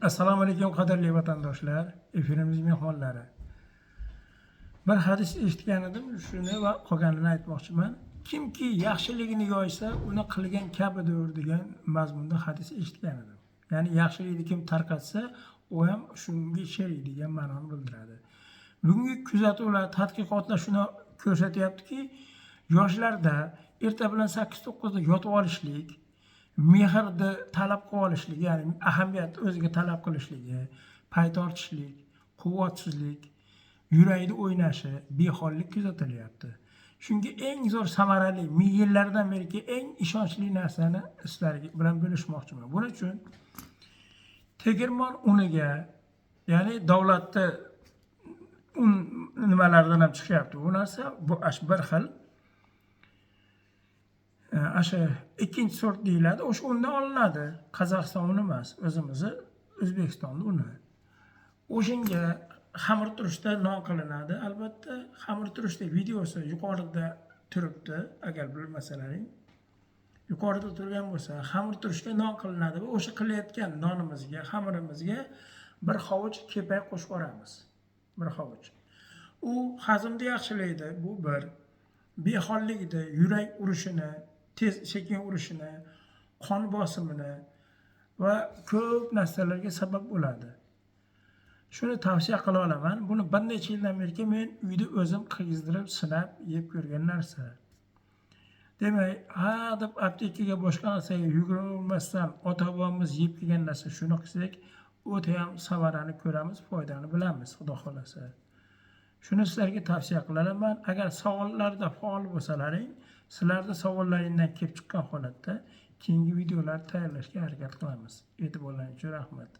Assalomu alaykum qadrli vatandoshlar, efirimiz mehmonlari. Bir hadis eshitgan edim, shuni va qolganini aytmoqchiman. Kimki yaxshiligini yoysa, uni qilgan kabidir degan mazmunda hadis eshitgan edim. Ya'ni yaxshilikni kim tarqatsa, u ham shunga sherik degan ma'noni bildiradi. Bugungi kuzatuvlar, tadqiqotlar shuni ko'rsatyaptiki, yoshlarda erta bilan 8-9 da yotib olishlik, mehrni talab qilib olishlik, ya'ni ahamiyat o'ziga talab qilishligi, pay tortishlik, quvvatsizlik, yurakda o'ynashi, behollik kuzatilyapti. Shunga eng zo'r samarali, ming yillardan beri eng ishonchli narsani sizlar bilan bo'lishmoqchiman. Buning uchun tegirmon uniga, ya'ni davlatda un nimalardan ham chiqyapti. Bu narsa bu bir xil Asha ikkinchi sort deyiladi. O'sha undan olinadi. Qozog'iston uni emas, o'zimizni O'zbekistonning uni. O'shanga xamir turishda non qilinadi. Albatta, xamir turishda videosi yuqorida turibdi, agar bilmasalaring. Yuqorida turgan bo'lsa, xamir turishda non qilinadi va o'sha qilayotgan nonimizga, xamirimizga bir hovuch kepak qo'shib yuboramiz. Bir hovuch. U hazmni yaxshilaydi, bu bir. Behollikni, yurak urishini, tez sekin urishini, qon bosimini va ko'p narsalarga sabab bo'ladi. Shuni tavsiya qila olaman. Buni bir necha yildan beri men uyda o'zim qiyizdirib, sinab yeb ko'rgan narsa. Demak, deb aptekaga boshqa narsaga yugurmasdan ota-bobomiz yeb kelgan narsa shuni qilsak, o'ta ham samarani ko'ramiz, foydani bilamiz, xudo xolasa. Shuni sizlarga tavsiya qilaman. Agar savollarda faol bo'lsalaring, sizlarda savollaringdan kelib chiqqan holatda keyingi videolar tayyorlashga harakat qilamiz. E'tiborlaringiz uchun rahmat.